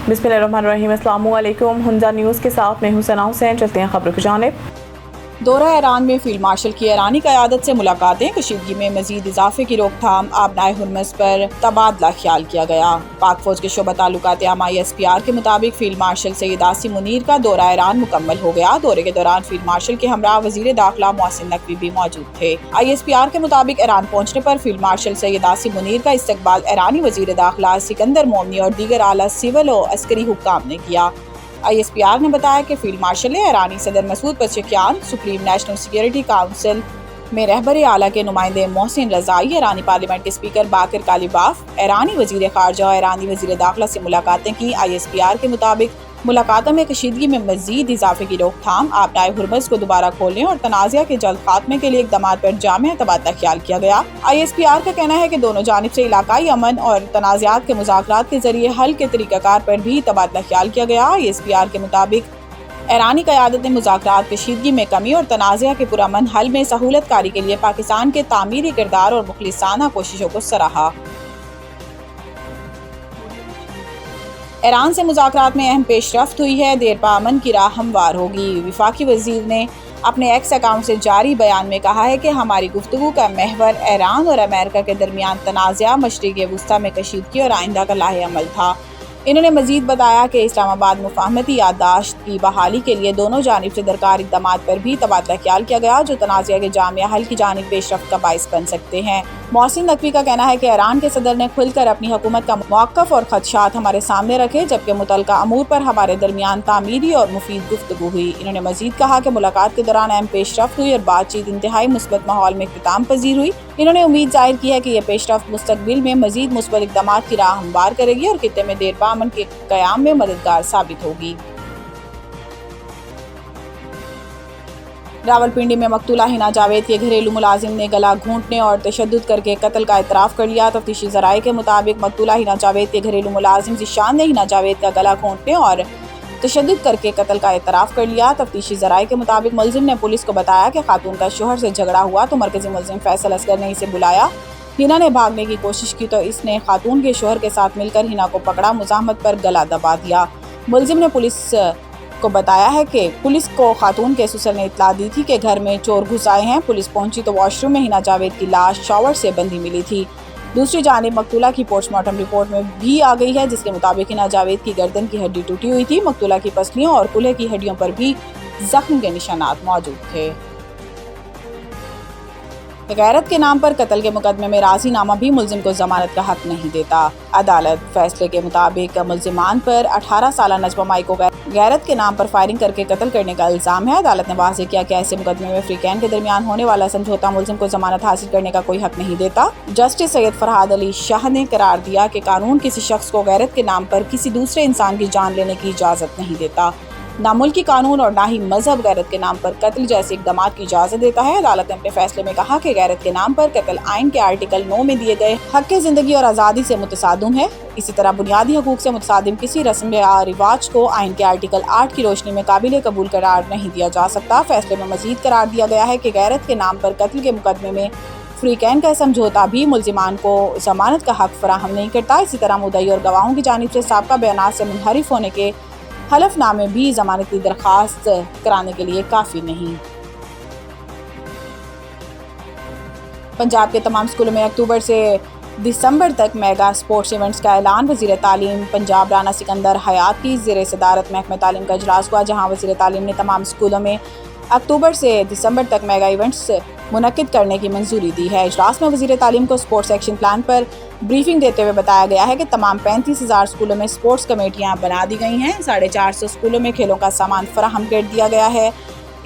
बिस्मिल्लाहिर्रहमानिर्रहीम। अस्सलामु अलैकुम। हुंजा न्यूज़ के साथ मैं हूं सना हुसैन। चलते हैं खबरों की जानिब। दौरा ईरान में फील्ड मार्शल की ईरानी क़यादत से मुलाकातें, कशीदगी में मजीद इजाफे की रोकथाम, आबनाए हुर्मुज़ पर तबादला ख्याल किया गया। पाक फौज के शोबा ताल्लुकात आमा ISPR के मुताबिक फील्ड मार्शल सैयद आसिम मुनीर का दौरा ईरान मुकम्मल हो गया। दौरे के दौरान फील्ड मार्शल के हमरा वज़ीर दाखिला मोहसिन नकवी भी मौजूद थे। ISPR के मुताबिक ईरान पहुंचने पर फील्ड मार्शल सैयद आसिम मुनीर का इस्तकबाल ईरानी वज़ीर दाखिला सिकंदर मोमनी और दीगर आला सिविल और अस्करी हुक्काम ने किया। ISPR ने बताया कि फील्ड मार्शल ने ईरानी सदर Masoud Pezeshkian, supreme national security council में रहबर आला के नुमाइंदे मोहसिन रज़ाई, ईरानी पार्लियामेंट के स्पीकर बाकिर कालिबाफ, ईरानी वज़ीर ख़ारजा और ईरानी वज़ीर दाखिला से मुलाकातें की। ISPR के मुताबिक मुलाकातों में कशीदगी में मजीद इजाफे की रोकथाम, आबनाए हुर्मुज़ को दोबारा खोलने और तनाज़ा के जल्द खात्मे के लिए इक़दामात पर जामिया तबादला ख्याल किया गया। ISPR का कहना है कि दोनों जानिब से इलाकाई अमन और तनाज़ात के मुज़ाकरात के जरिए हल के तरीक़ाकार पर भी तबादला ख्याल किया गया। ISPR के मुताबिक ईरानी क़यादत ने मुज़ाकरात, कशीदगी में कमी और तनाज़ा के पुरअमन हल में सहूलत कारी के लिए पाकिस्तान के तामीरी किरदार और मुखलिसाना कोशिशों को सराहा। ईरान से मुज़ाकरात में अहम पेशरफ्त हुई है, देरपा अमन की राह हमवार होगी। वफाकी वज़ीर ने अपने एक्स अकाउंट से जारी बयान में कहा है कि हमारी गुफ्तगू का महवर ईरान और अमेरिका के दरमियान तनाज़ा, मशरिक़ वस्ता में कशीदगी और आइंदा का लाहे अमल था। इन्होंने मजीद बताया कि इस्लामाबाद मुफाहमती याददाश्त की बहाली के लिए दोनों जानिब से दरकार इक़दामात पर भी तबादला ख्याल किया गया, जो तनाज़ा के जामिया हल की जानिब पेशरफ्त का बाइस बन सकते हैं। मोहसिन नकवी का कहना है कि ईरान के सदर ने खुलकर अपनी हुकूमत का मौक़िफ़ और ख़दशात हमारे सामने रखे, जबकि मुतल्लिक़ा अमूर पर हमारे दरमियान तामीरी और मुफीद गुफ्तगू हुई। इन्होंने मजीद कहा कि मुलाकात के दौरान अहम पेशरफ्त हुई और बातचीत इंतहाई मुस्बत माहौल में इख्तिताम पजीर हुई। इन्होंने उम्मीद जाहिर की है कि यह पेशरफ्त मुस्तक़बिल में मजीद मुस्बत इक़दामात की राह हमवार करेगी और खित्ते में देरपा अमन के क़याम में मददगार साबित होगी। रावलपिंडी में मकतूला हिना जावेद के घरेलू मुलाजिम ने गला घूंटने और तशद्दुद करके कत्ल का इतराफ़ कर लिया। तफ्तीशी ज़राए के मुताबिक मकतूला हिना जावेद के घरेलू मुलाजिम ज़िशान ने हिना जावेद का गला घोंटने और तशद्दुद करके कत्ल का इतराफ़ कर लिया। तफ्तीशी ज़राए के मुताबिक मुलजिम ने पुलिस को बताया कि खातून का शोहर से झगड़ा हुआ तो मरकज़ी मुलजिम फैसल असगर ने इसे बुलाया। हिना ने भागने की कोशिश की तो इसने खातून के शोहर के साथ मिलकर हिना को पकड़ा, मुज़ाहमत पर गला दबा दिया। मुलजिम ने पुलिस को बताया है कि पुलिस को खातून के ससुर ने इतला दी थी कि घर में चोर घुस आए हैं। पुलिस पहुंची तो वॉशरूम में हिना जावेद की लाश शॉवर से बंधी मिली थी। दूसरी जानिब मकतूला की पोस्टमार्टम रिपोर्ट में भी आ गई है, जिसके मुताबिक हिना जावेद की गर्दन की हड्डी टूटी हुई थी। मकतूला की पसलियों और कुल्हे की हड्डियों पर भी जख्म के निशानात मौजूद थे। गैरत के नाम पर कत्ल के मुकदमे में राज़ीनामा भी मुलजिम को जमानत का हक नहीं देता। अदालत फैसले के मुताबिक मुलजिमान पर 18 साला नजमा माई को गैरत के नाम पर फायरिंग करके कत्ल करने का इल्ज़ाम है। अदालत ने वाज़ेह किया कि ऐसे मुकदमे में फ्रीकैन के दरमियान होने वाला समझौता मुलजिम को जमानत हासिल करने का कोई हक नहीं देता। जस्टिस सैयद फरहाद अली शाह ने करार दिया कि कानून किसी शख्स को गैरत के नाम पर किसी दूसरे इंसान की जान लेने की इजाज़त नहीं देता। ना मुल्की कानून और ना ही मजहब गैरत के नाम पर कत्ल जैसे इक़दामात की इजाज़त देता है। अदालत ने अपने फैसले में कहा कि गैरत के नाम पर कत्ल आइन के आर्टिकल 9 में दिए गए हक़ ज़िंदगी और आज़ादी से मुतसादिम है। इसी तरह बुनियादी हकूक़ से मुतसादिम किसी रस्म या रिवाज को आइन के आर्टिकल 8 की रोशनी में काबिल कबूल करार नहीं दिया जा सकता। फैसले में मज़ीद करार दिया गया है कि गैरत के नाम पर कत्ल के मुकदमे में फ्रीकैन का समझौता भी मुलजिमान को जमानत का हक फराहम नहीं करता। इसी तरह मुद्दई और गवाहों की जानिब से साबका बयानात से मुनहरिफ होने के हलफनामे भी जमानत की दरख्वास्त कराने के लिए काफ़ी नहीं। पंजाब के तमाम स्कूलों में अक्टूबर से दिसंबर तक मेगा स्पोर्ट्स इवेंट्स का ऐलान। वज़ीर तालीम पंजाब राना सिकंदर हयात की ज़ेर सदारत महकमा तालीम का इजलास हुआ, जहाँ वज़ीर तालीम ने तमाम स्कूलों में अक्टूबर से दिसंबर तक मेगा इवेंट्स मुनक्किद करने की मंजूरी दी है। इजलास में वज़ीर तालीम को स्पोर्ट्स एक्शन प्लान पर ब्रीफिंग देते हुए बताया गया है कि तमाम 35,000 स्कूलों में स्पोर्ट्स कमेटियां बना दी गई हैं। 450 स्कूलों में खेलों का सामान फराहम कर दिया गया है।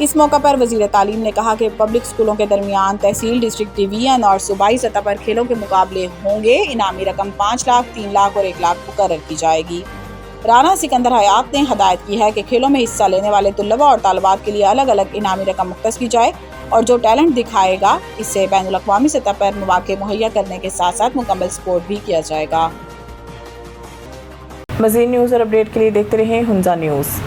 इस मौका पर वज़ीर तालीम ने कहा कि पब्लिक स्कूलों के दरमियान तहसील, डिस्ट्रिक्ट, डिवीजन और सूबाई सतह पर खेलों के मुकाबले होंगे। इनामी रकम 5 लाख, 3 लाख और 1 लाख मुकर्रर की जाएगी। राना सिकंदर हयात ने हदायत की है कि खेलों में हिस्सा लेने वाले तुल्लबा और तालिबात के लिए अलग अलग इनामी रकम मुख्तस की जाए और जो टैलेंट दिखाएगा इससे बैनुल अक़वामी सतह पर मौक़े मुहैया करने के साथ साथ मुकम्मल सपोर्ट भी किया जाएगा। मज़ीद न्यूज़ और अपडेट के लिए देखते रहें हुंजा न्यूज़।